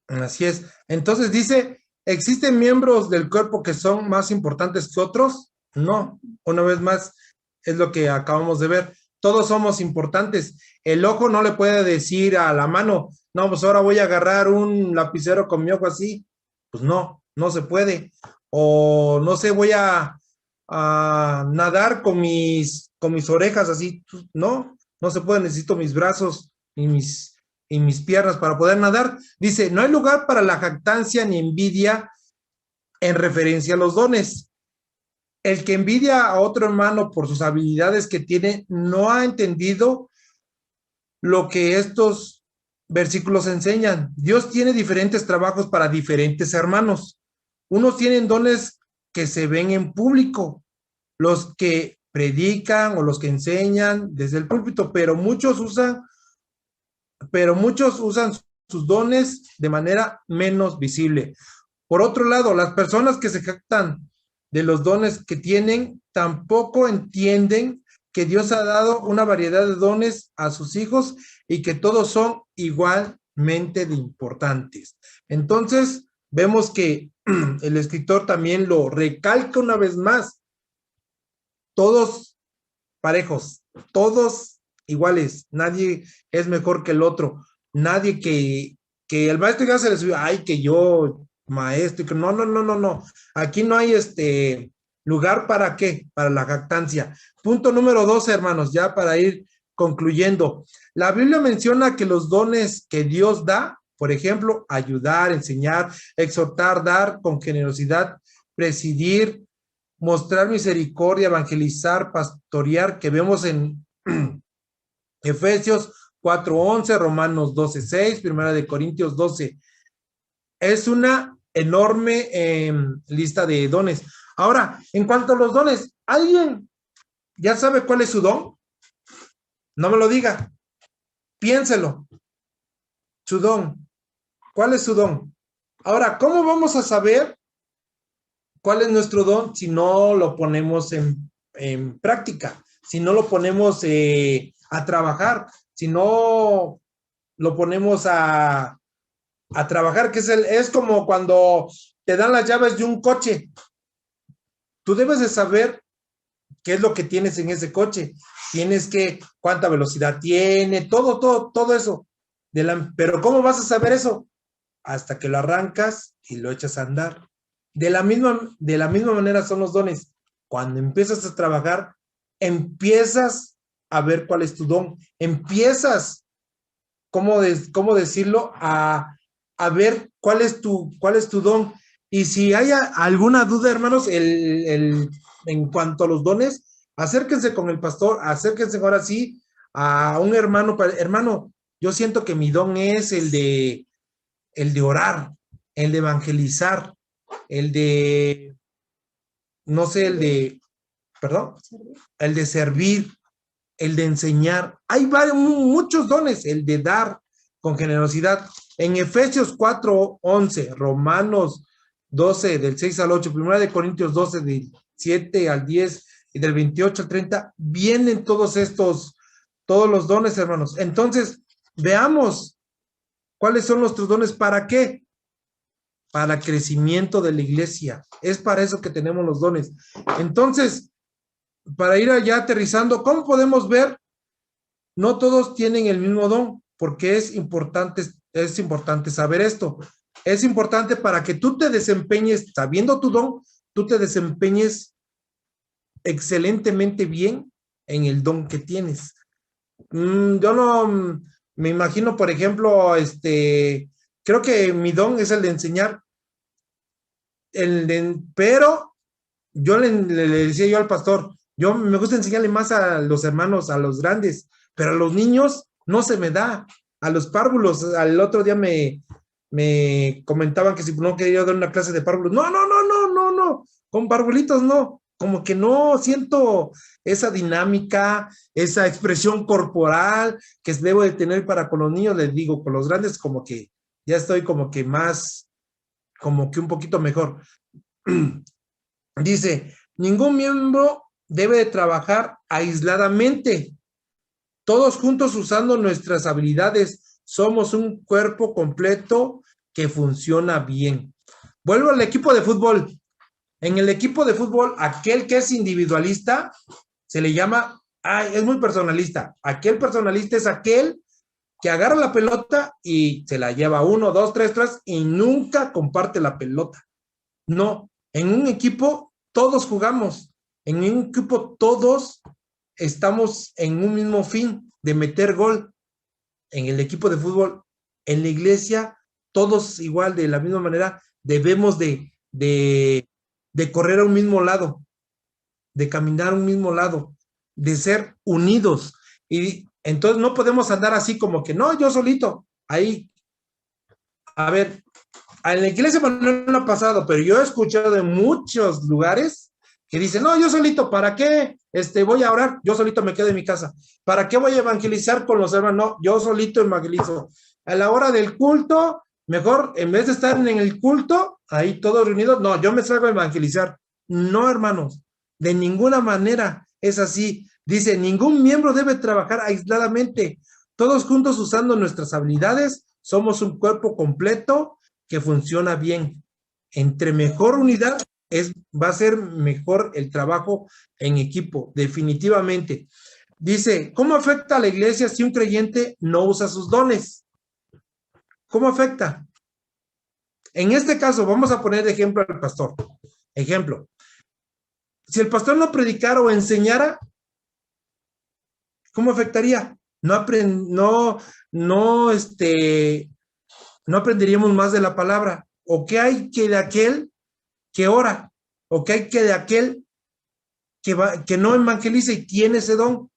Así es. Entonces dice, ¿existen miembros del cuerpo que son más importantes que otros? No. Una vez más, es lo que acabamos de ver. Todos somos importantes. El ojo no le puede decir a la mano, no, pues ahora voy a agarrar un lapicero con mi ojo así. Pues no se puede. O no sé, voy a nadar con mis orejas así. No se puede. Necesito mis brazos y y mis piernas para poder nadar. Dice, no hay lugar para la jactancia ni envidia en referencia a los dones. El que envidia a otro hermano por sus habilidades que tiene no ha entendido lo que estos versículos enseñan. Dios tiene diferentes trabajos para diferentes hermanos. Unos tienen dones que se ven en público, los que predican o los que enseñan desde el púlpito, pero muchos usan sus dones de manera menos visible. Por otro lado, las personas que se jactan de los dones que tienen tampoco entienden que Dios ha dado una variedad de dones a sus hijos y que todos son igualmente de importantes. Entonces, vemos que el escritor también lo recalca una vez más. Todos parejos, todos iguales, nadie es mejor que el otro, nadie que el maestro ya se le subió, ay, que yo, maestro, que no, aquí no hay lugar para qué, para la jactancia. Punto número 2, hermanos, ya para ir concluyendo. La Biblia menciona que los dones que Dios da, por ejemplo, ayudar, enseñar, exhortar, dar con generosidad, presidir, mostrar misericordia, evangelizar, pastorear, que vemos en Efesios 4:11, Romanos 12:6, Primera de Corintios 12. Es una enorme lista de dones. Ahora, en cuanto a los dones, ¿alguien ya sabe cuál es su don? No me lo diga. Piénselo. Su don. ¿Cuál es su don? Ahora, ¿cómo vamos a saber cuál es nuestro don si no lo ponemos en práctica? Si no lo ponemos a trabajar, si no lo ponemos a trabajar, que es como cuando te dan las llaves de un coche. Tú debes de saber qué es lo que tienes en ese coche. Tienes que, cuánta velocidad tiene, todo eso. Pero ¿cómo vas a saber eso? Hasta que lo arrancas y lo echas a andar. De la misma manera son los dones. Cuando empiezas a trabajar, empiezas a ver cuál es tu don. Empiezas, ¿cómo decirlo? A ver cuál es tu don. Y si hay alguna duda, hermanos, en cuanto a los dones, acérquense con el pastor, acérquense ahora sí a un hermano. Hermano, yo siento que mi don es el de orar, el de evangelizar, el de, no sé, el de servir, el de enseñar. Hay muchos dones, el de dar con generosidad. En Efesios 4:11, Romanos 12, del 6 al 8, Primera de Corintios 12, del 7 al 10 y del 28 al 30, vienen todos los dones, hermanos. Entonces, veamos cuáles son nuestros dones. ¿Para qué? Para crecimiento de la iglesia. Es para eso que tenemos los dones. Entonces, para ir allá aterrizando, ¿cómo podemos ver? No todos tienen el mismo don, porque es importante saber esto. Es importante para que tú te desempeñes, sabiendo tu don, tú te desempeñes excelentemente bien en el don que tienes. Yo no me imagino, por ejemplo, creo que mi don es el de enseñar, pero yo le decía yo al pastor, yo me gusta enseñarle más a los hermanos, a los grandes, pero a los niños no se me da, a los párvulos. Al otro día me comentaban que si no quería dar una clase de párvulos, no, con parvulitos no, como que no siento esa dinámica, esa expresión corporal que debo de tener para con los niños. Les digo, con los grandes como que ya estoy como que más, como que un poquito mejor. Dice, ningún miembro debe de trabajar aisladamente. Todos juntos usando nuestras habilidades, somos un cuerpo completo que funciona bien. Vuelvo al equipo de fútbol. En el equipo de fútbol, aquel que es individualista se le llama, es muy personalista. Aquel personalista es aquel que agarra la pelota y se la lleva 1, 2, 3 y nunca comparte la pelota. No, en un equipo todos jugamos. En un equipo todos estamos en un mismo fin de meter gol. en el equipo de fútbol, en la iglesia, todos igual, de la misma manera, debemos de correr a un mismo lado, de caminar a un mismo lado, de ser unidos. Y entonces no podemos andar así como que, no, yo solito, ahí. A ver, en la iglesia no ha pasado, pero yo he escuchado de muchos lugares que dicen, no, yo solito, ¿para qué voy a orar? Yo solito me quedo en mi casa. ¿Para qué voy a evangelizar con los hermanos? No, yo solito evangelizo. A la hora del culto, mejor, en vez de estar en el culto, ahí todos reunidos, no, yo me salgo a evangelizar. No, hermanos, de ninguna manera es así. Dice, ningún miembro debe trabajar aisladamente. Todos juntos usando nuestras habilidades, somos un cuerpo completo que funciona bien. Entre mejor unidad va a ser mejor el trabajo en equipo, definitivamente. Dice, ¿cómo afecta a la iglesia si un creyente no usa sus dones? ¿Cómo afecta? En este caso, vamos a poner de ejemplo al pastor. Ejemplo, si el pastor no predicara o enseñara, ¿cómo afectaría? No aprenderíamos más de la palabra. ¿O qué hay que de aquel que ora? ¿O qué hay que de aquel que no evangeliza y tiene ese don?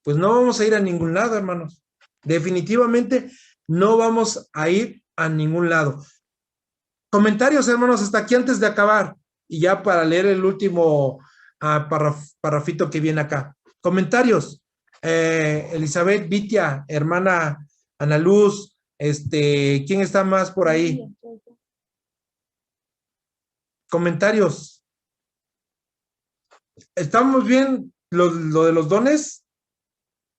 Pues no vamos a ir a ningún lado, hermanos. Definitivamente no vamos a ir a ningún lado. Comentarios, hermanos, hasta aquí antes de acabar. Y ya para leer el último parrafito que viene acá. Comentarios. Elizabeth, Vitia, hermana Ana Luz, ¿quién está más por ahí? Comentarios. ¿Estamos bien lo de los dones?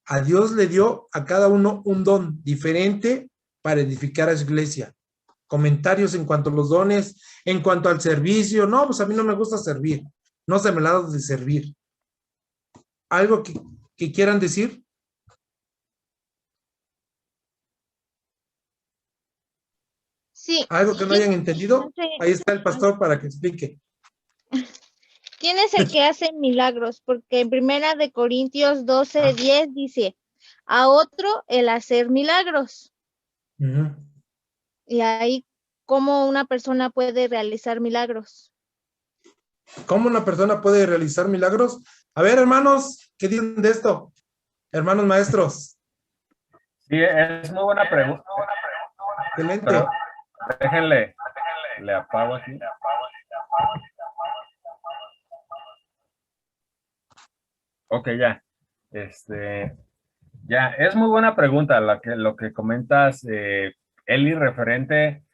A Dios le dio a cada uno un don diferente para edificar a su iglesia. Comentarios en cuanto a los dones, en cuanto al servicio. No, pues a mí no me gusta servir. No se me ha dado de servir. ¿Algo que quieran decir? Sí. ¿Algo que no hayan entendido? No sé. Ahí está el pastor para que explique. ¿Quién es el que hace milagros? Porque en 1 Corintios 12:10 dice, a otro el hacer milagros. Y ahí, ¿cómo una persona puede realizar milagros? ¿Cómo una persona puede realizar milagros? A ver, hermanos, ¿qué dicen de esto? Hermanos maestros. Sí, es muy buena pregunta. Excelente. Pero déjenle, le apago aquí. Ok, ya. Ya, es muy buena pregunta lo que comentas, Eli, referente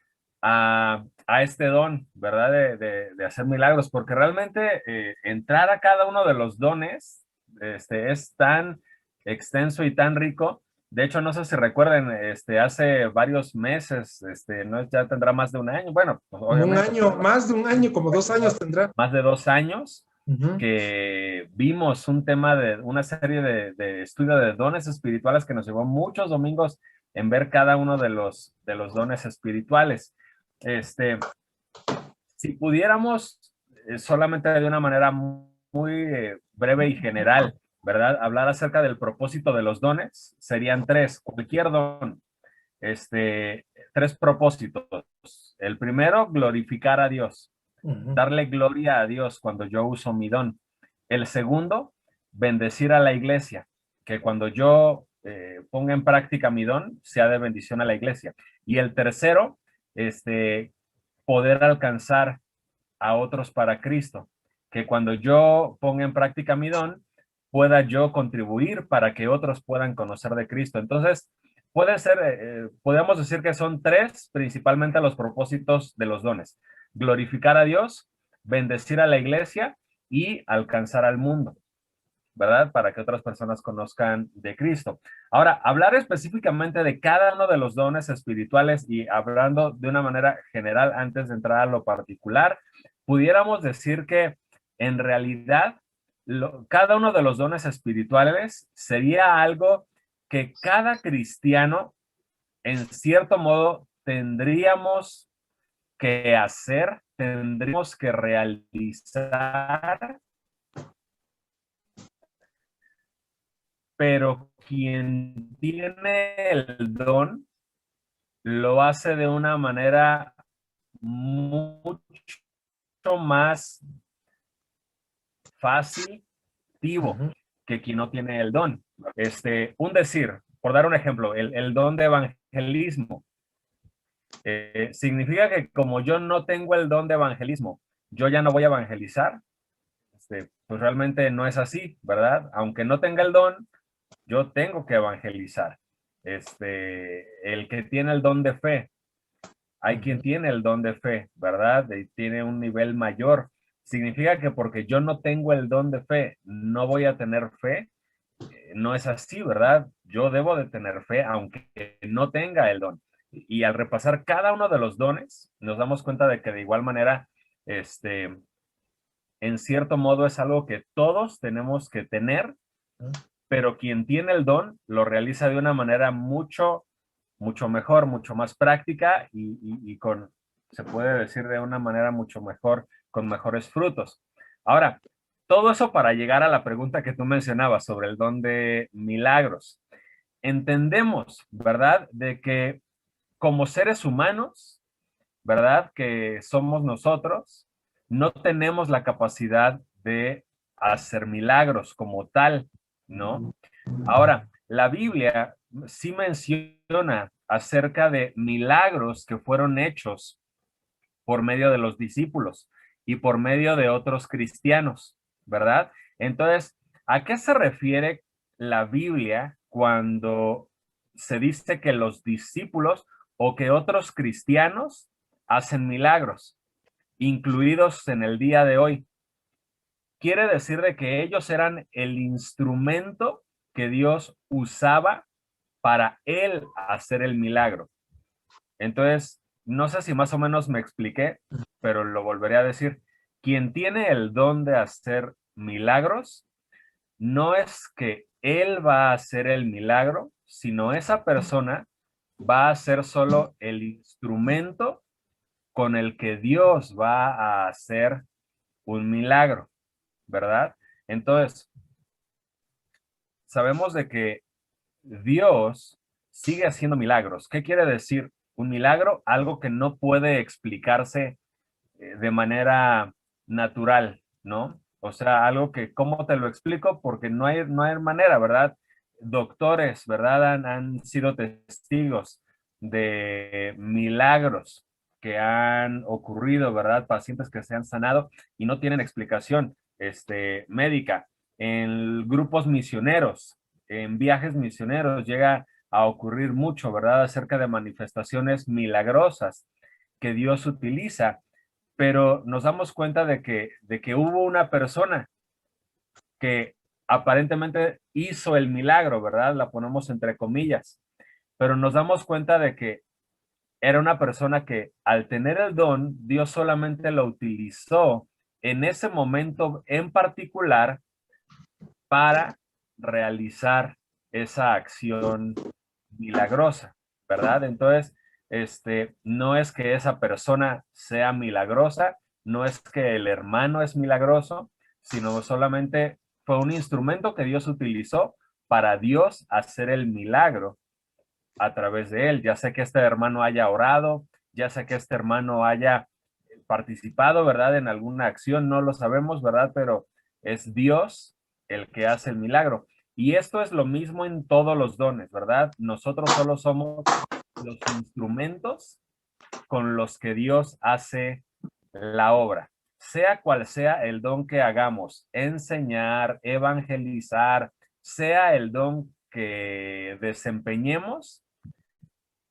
a este don, ¿verdad? De hacer milagros, porque realmente entrar a cada uno de los dones es tan extenso y tan rico. De hecho, no sé si recuerden, hace varios meses, no, ya tendrá más de un año, bueno, pues, obviamente. Un año, más de un año, como 2 años tendrá. Más de 2 años. Que vimos una serie de estudio de dones espirituales que nos llevó muchos domingos en ver cada uno de los dones espirituales. Si pudiéramos solamente de una manera muy breve y general, ¿verdad? Hablar acerca del propósito de los dones, serían 3, cualquier don, 3 propósitos. El primero, glorificar a Dios. Darle gloria a Dios cuando yo uso mi don. El segundo, bendecir a la iglesia, que cuando yo ponga en práctica mi don, sea de bendición a la iglesia. Y el tercero, poder alcanzar a otros para Cristo, que cuando yo ponga en práctica mi don, pueda yo contribuir para que otros puedan conocer de Cristo. Entonces, podemos decir que son 3 principalmente los propósitos de los dones: glorificar a Dios, bendecir a la iglesia y alcanzar al mundo, ¿verdad? Para que otras personas conozcan de Cristo. Ahora, hablar específicamente de cada uno de los dones espirituales y hablando de una manera general antes de entrar a lo particular, pudiéramos decir que en realidad cada uno de los dones espirituales sería algo que cada cristiano, en cierto modo, tendríamos que hacer, tendríamos que realizar, pero quien tiene el don lo hace de una manera mucho más fácil, que quien no tiene el don. Un decir, por dar un ejemplo, el don de evangelismo. Significa que como yo no tengo el don de evangelismo, yo ya no voy a evangelizar. Pues realmente no es así, ¿verdad? Aunque no tenga el don, yo tengo que evangelizar. El que tiene el don de fe, hay quien tiene el don de fe, ¿verdad? Y tiene un nivel mayor. Significa que porque yo no tengo el don de fe, no voy a tener fe. No es así, ¿verdad? Yo debo de tener fe aunque no tenga el don. Y al repasar cada uno de los dones, nos damos cuenta de que de igual manera, en cierto modo es algo que todos tenemos que tener, pero quien tiene el don lo realiza de una manera mucho mejor, mucho más práctica y se puede decir de una manera mucho mejor, con mejores frutos. Ahora, todo eso para llegar a la pregunta que tú mencionabas sobre el don de milagros. Entendemos, ¿verdad?, de que como seres humanos, ¿verdad?, que somos nosotros, no tenemos la capacidad de hacer milagros como tal, ¿no? Ahora, la Biblia sí menciona acerca de milagros que fueron hechos por medio de los discípulos y por medio de otros cristianos, ¿verdad? Entonces, ¿a qué se refiere la Biblia cuando se dice que los discípulos o que otros cristianos hacen milagros, incluidos en el día de hoy? Quiere decir de que ellos eran el instrumento que Dios usaba para él hacer el milagro. Entonces, no sé si más o menos me expliqué, pero lo volveré a decir. Quien tiene el don de hacer milagros, no es que él va a hacer el milagro, sino esa persona va a ser solo el instrumento con el que Dios va a hacer un milagro, ¿verdad? Entonces, sabemos de que Dios sigue haciendo milagros. ¿Qué quiere decir un milagro? Algo que no puede explicarse de manera natural, ¿no? O sea, algo que, ¿cómo te lo explico? Porque no hay manera, ¿verdad? Doctores, ¿verdad? Han sido testigos de milagros que han ocurrido, ¿verdad? Pacientes que se han sanado y no tienen explicación médica. En grupos misioneros, en viajes misioneros llega a ocurrir mucho, ¿verdad? Acerca de manifestaciones milagrosas que Dios utiliza, pero nos damos cuenta de que hubo una persona que aparentemente hizo el milagro, ¿verdad? La ponemos entre comillas, pero nos damos cuenta de que era una persona que al tener el don, Dios solamente lo utilizó en ese momento en particular para realizar esa acción milagrosa, ¿verdad? Entonces, no es que esa persona sea milagrosa, no es que el hermano es milagroso, sino solamente fue un instrumento que Dios utilizó para Dios hacer el milagro a través de él. Ya sé que este hermano haya orado, ya sé que este hermano haya participado, ¿verdad?, en alguna acción, no lo sabemos, ¿verdad? Pero es Dios el que hace el milagro. Y esto es lo mismo en todos los dones, ¿verdad? Nosotros solo somos los instrumentos con los que Dios hace la obra. Sea cual sea el don que hagamos, enseñar, evangelizar, sea el don que desempeñemos,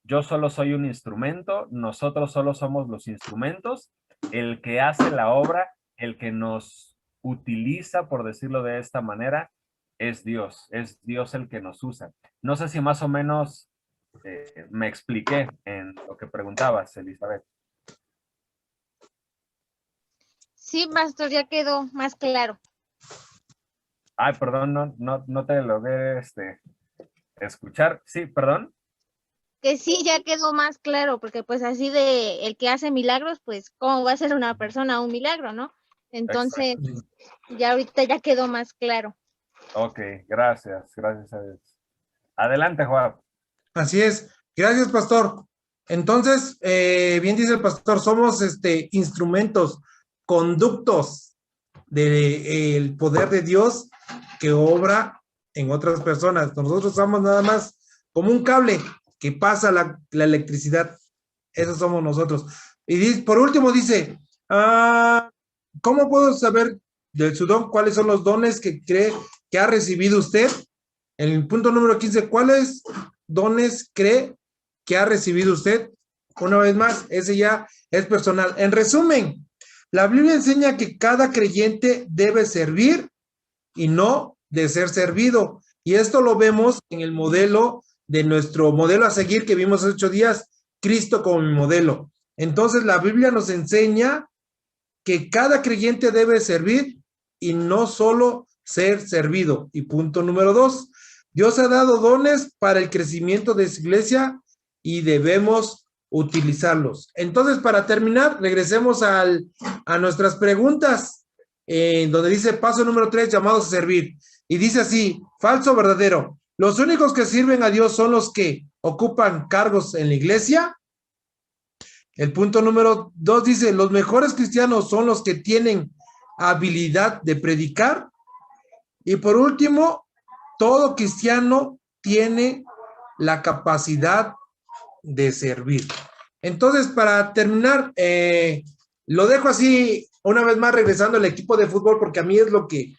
yo solo soy un instrumento, nosotros solo somos los instrumentos, el que hace la obra, el que nos utiliza, por decirlo de esta manera, es Dios el que nos usa. No sé si más o menos me expliqué en lo que preguntabas, Elizabeth. Sí, pastor, ya quedó más claro. Ay, perdón, no te logré escuchar. Sí, perdón. Que sí, ya quedó más claro, porque pues así de el que hace milagros, pues cómo va a ser una persona un milagro, ¿no? Entonces, ya ahorita ya quedó más claro. Ok, gracias a Dios. Adelante, Juan. Así es. Gracias, pastor. Entonces, bien dice el pastor, somos instrumentos, conductos del poder de Dios que obra en otras personas. Nosotros somos nada más como un cable que pasa la electricidad. Esos somos nosotros. Y por último dice, ¿cómo puedo saber de su don cuáles son los dones que cree que ha recibido usted? En el punto número 15, ¿cuáles dones cree que ha recibido usted? Una vez más, ese ya es personal. En resumen, la Biblia enseña que cada creyente debe servir y no de ser servido. Y esto lo vemos en el modelo de nuestro modelo a seguir que vimos hace 8 días, Cristo como mi modelo. Entonces, la Biblia nos enseña que cada creyente debe servir y no solo ser servido. Y punto número 2, Dios ha dado dones para el crecimiento de su iglesia y debemos utilizarlos. Entonces, para terminar, regresemos a nuestras preguntas, donde dice paso número 3, llamados a servir. Y dice así, falso o verdadero, ¿los únicos que sirven a Dios son los que ocupan cargos en la iglesia? El punto número 2 dice, ¿los mejores cristianos son los que tienen habilidad de predicar? Y por último, todo cristiano tiene la capacidad de servir. Entonces, para terminar, lo dejo así, una vez más regresando al equipo de fútbol, porque a mí es lo que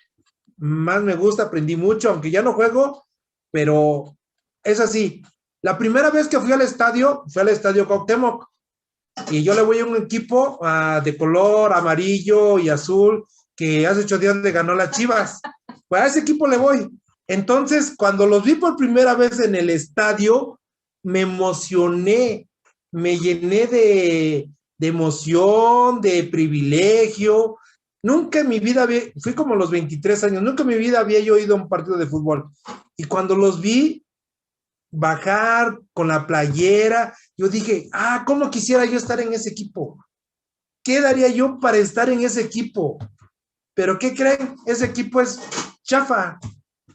más me gusta, aprendí mucho, aunque ya no juego, pero es así. La primera vez que fui al estadio Cuauhtémoc, y yo le voy a un equipo de color amarillo y azul, que hace 8 días le ganó a las Chivas. Pues a ese equipo le voy. Entonces, cuando los vi por primera vez en el estadio, me emocioné, me llené de emoción, de privilegio. Nunca en mi vida, fui como a los 23 años, nunca en mi vida había yo ido a un partido de fútbol. Y cuando los vi bajar con la playera, yo dije, ¿cómo quisiera yo estar en ese equipo? ¿Qué daría yo para estar en ese equipo? Pero ¿qué creen? Ese equipo es chafa.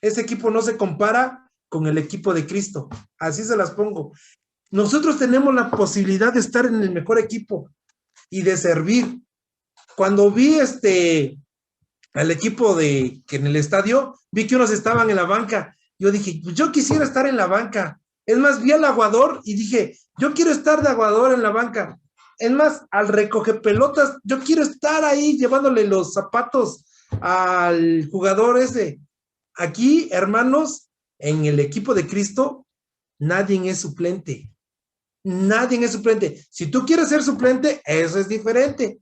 Ese equipo no se compara con el equipo de Cristo. Así se las pongo. Nosotros tenemos la posibilidad de estar en el mejor equipo y de servir. Cuando vi al equipo que en el estadio, vi que unos estaban en la banca. Yo dije, pues yo quisiera estar en la banca. Es más, vi al aguador y dije, yo quiero estar de aguador en la banca. Es más, al recoge pelotas, yo quiero estar ahí llevándole los zapatos al jugador ese. Aquí, hermanos, en el equipo de Cristo, nadie es suplente. Nadie es suplente. Si tú quieres ser suplente, eso es diferente.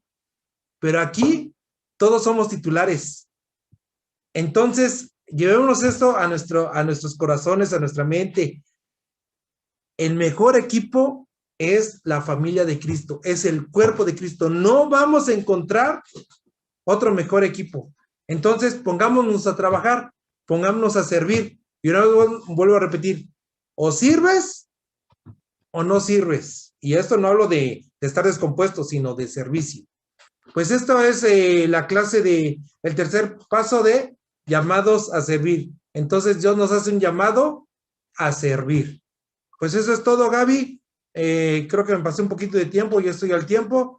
Pero aquí, todos somos titulares. Entonces, llevémonos esto a nuestros corazones, a nuestra mente. El mejor equipo es la familia de Cristo, es el cuerpo de Cristo. No vamos a encontrar otro mejor equipo. Entonces, pongámonos a trabajar, pongámonos a servir. Y ahora vuelvo a repetir, o sirves o no sirves. Y esto no hablo de estar descompuesto, sino de servicio. Pues esto es la clase el tercer paso de llamados a servir. Entonces, Dios nos hace un llamado a servir. Pues eso es todo, Gaby. Creo que me pasé un poquito de tiempo, yo estoy al tiempo.